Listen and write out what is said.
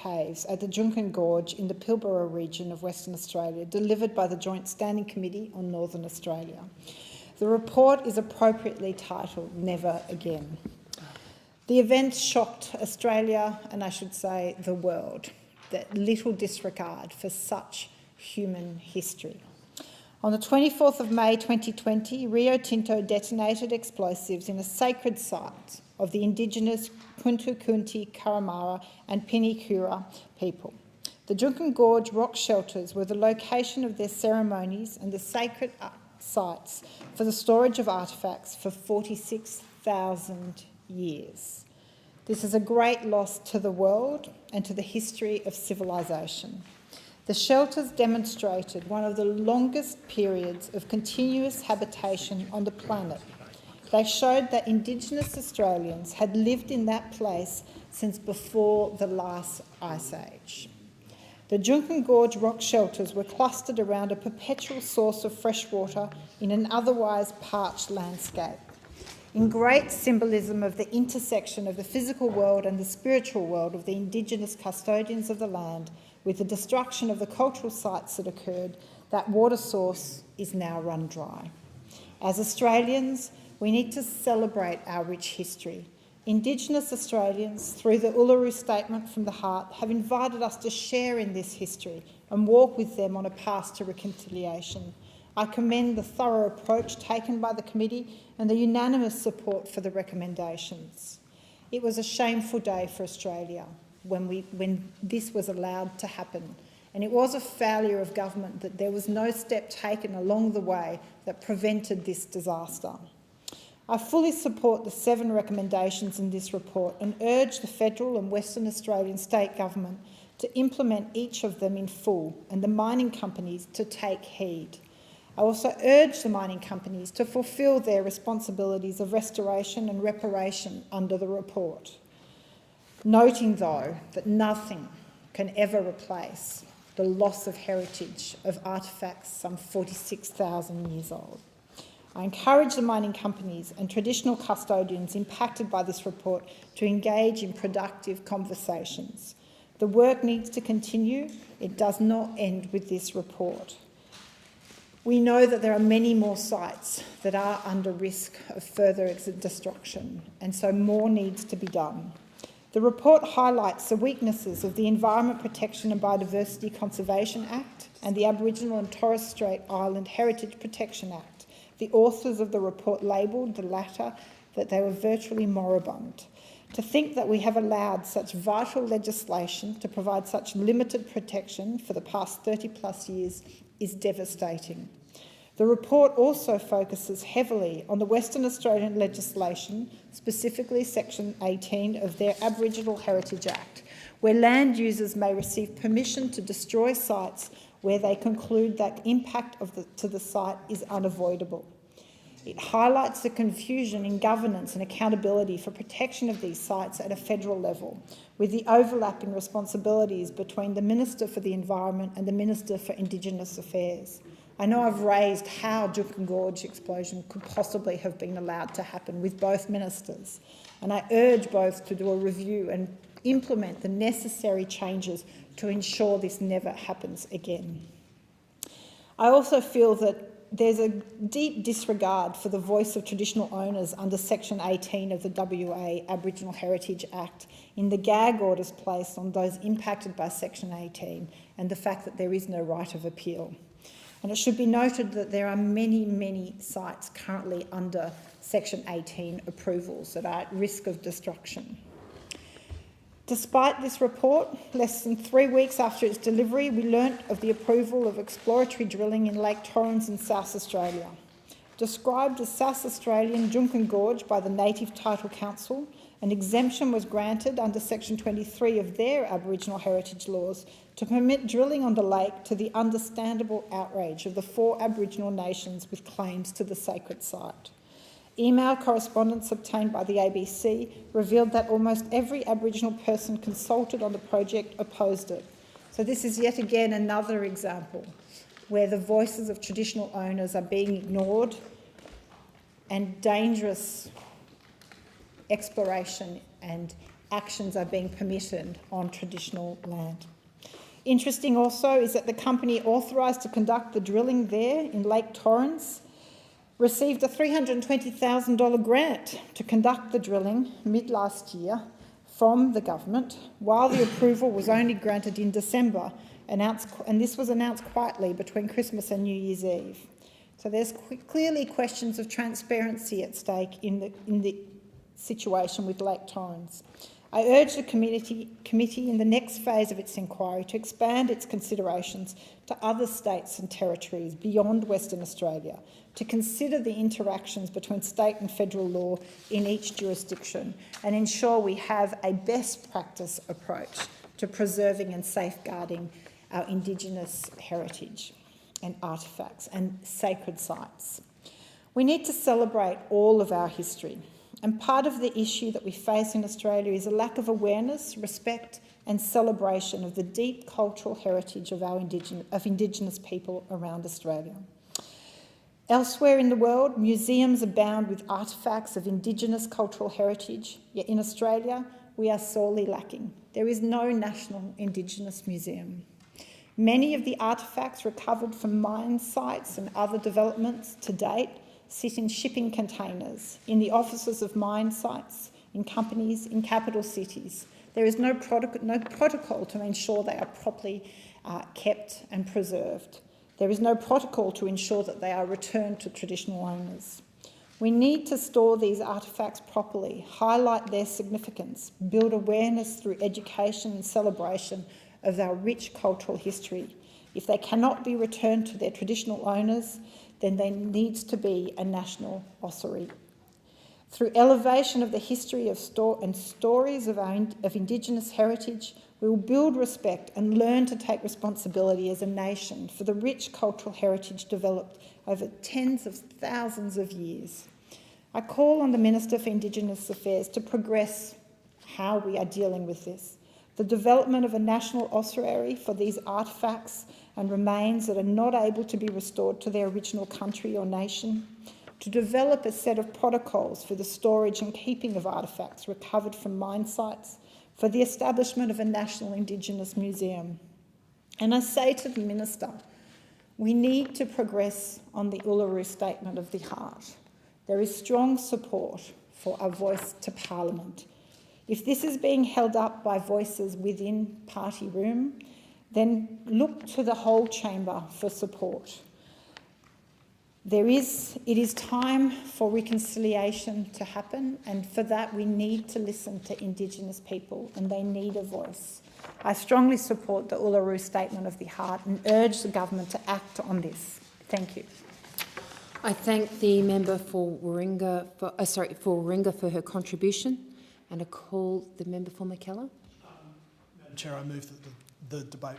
caves at the Juukan Gorge in the Pilbara region of Western Australia, delivered by the Joint Standing Committee on Northern Australia. The report is appropriately titled Never Again. The events shocked Australia, and I should say the world, that little disregard for such human history. On the 24th of May 2020, Rio Tinto detonated explosives in a sacred site of the indigenous Kuntu Kunti, Karamara and Pinikura people. The Juukan Gorge rock shelters were the location of their ceremonies and the sacred sites for the storage of artefacts for 46,000 years. This is a great loss to the world and to the history of civilization. The shelters demonstrated one of the longest periods of continuous habitation on the planet. They showed that Indigenous Australians had lived in that place since before the last ice age. The Juukan Gorge rock shelters were clustered around a perpetual source of fresh water in an otherwise parched landscape. In great symbolism of the intersection of the physical world and the spiritual world of the Indigenous custodians of the land, with the destruction of the cultural sites that occurred, that water source is now run dry. As Australians, we need to celebrate our rich history. Indigenous Australians, through the Uluru Statement from the Heart, have invited us to share in this history and walk with them on a path to reconciliation. I commend the thorough approach taken by the committee and the unanimous support for the recommendations. It was a shameful day for Australia when this was allowed to happen, and it was a failure of government that there was no step taken along the way that prevented this disaster. I fully support the 7 recommendations in this report and urge the federal and Western Australian state government to implement each of them in full and the mining companies to take heed. I also urge the mining companies to fulfil their responsibilities of restoration and reparation under the report, noting, though, that nothing can ever replace the loss of heritage of artefacts some 46,000 years old. I encourage the mining companies and traditional custodians impacted by this report to engage in productive conversations. The work needs to continue. It does not end with this report. We know that there are many more sites that are under risk of further destruction, and so more needs to be done. The report highlights the weaknesses of the Environment Protection and Biodiversity Conservation Act and the Aboriginal and Torres Strait Island Heritage Protection Act. The authors of the report labelled the latter that they were virtually moribund. To think that we have allowed such vital legislation to provide such limited protection for the past 30+ years is devastating. The report also focuses heavily on the Western Australian legislation, specifically Section 18 of their Aboriginal Heritage Act, where land users may receive permission to destroy sites where they conclude that impact to the site is unavoidable. It highlights the confusion in governance and accountability for protection of these sites at a federal level, with the overlapping responsibilities between the Minister for the Environment and the Minister for Indigenous Affairs. I know I've raised how Juukan Gorge explosion could possibly have been allowed to happen with both ministers, and I urge both to do a review and implement the necessary changes to ensure this never happens again. I also feel that there's a deep disregard for the voice of traditional owners under Section 18 of the WA Aboriginal Heritage Act in the gag orders placed on those impacted by Section 18 and the fact that there is no right of appeal. And it should be noted that there are many, many sites currently under Section 18 approvals that are at risk of destruction. Despite this report, less than 3 weeks after its delivery, we learnt of the approval of exploratory drilling in Lake Torrens in South Australia. Described as South Australian Juukan Gorge by the Native Title Council, an exemption was granted under Section 23 of their Aboriginal heritage laws to permit drilling on the lake, to the understandable outrage of the 4 Aboriginal nations with claims to the sacred site. Email correspondence obtained by the ABC revealed that almost every Aboriginal person consulted on the project opposed it. So this is yet again another example where the voices of traditional owners are being ignored and dangerous exploration and actions are being permitted on traditional land. Interesting also is that the company authorised to conduct the drilling there in Lake Torrens received a $320,000 grant to conduct the drilling mid-last year from the government, while the approval was only granted in December, and this was announced quietly between Christmas and New Year's Eve. So there's clearly questions of transparency at stake in the situation with Lake Torrens. I urge the committee in the next phase of its inquiry to expand its considerations to other states and territories beyond Western Australia, to consider the interactions between state and federal law in each jurisdiction and ensure we have a best practice approach to preserving and safeguarding our Indigenous heritage and artefacts and sacred sites. We need to celebrate all of our history, and part of the issue that we face in Australia is a lack of awareness, respect and celebration of the deep cultural heritage of Indigenous people around Australia. Elsewhere in the world, museums abound with artefacts of Indigenous cultural heritage, yet in Australia we are sorely lacking. There is no national Indigenous museum. Many of the artefacts recovered from mine sites and other developments to date sit in shipping containers, in the offices of mine sites, in companies, in capital cities. There is no protocol to ensure they are properly kept and preserved. There is no protocol to ensure that they are returned to traditional owners. We need to store these artefacts properly, highlight their significance, build awareness through education and celebration of our rich cultural history. If they cannot be returned to their traditional owners, then there needs to be a national ossuary. Through elevation of the history and stories of Indigenous heritage, we will build respect and learn to take responsibility as a nation for the rich cultural heritage developed over tens of thousands of years. I call on the Minister for Indigenous Affairs to progress how we are dealing with this. The development of a national ossuary for these artefacts and remains that are not able to be restored to their original country or nation, to develop a set of protocols for the storage and keeping of artefacts recovered from mine sites, for the establishment of a national Indigenous museum. And I say to the Minister, we need to progress on the Uluru Statement of the Heart. There is strong support for a voice to Parliament. If this is being held up by voices within party room, then look to the whole chamber for support. It is time for reconciliation to happen, and for that we need to listen to Indigenous people, and they need a voice. I strongly support the Uluru Statement of the Heart and urge the government to act on this. Thank you. I thank the member for Warringah for her contribution, and I call the member for Mackellar. Madam Chair, I move that the debate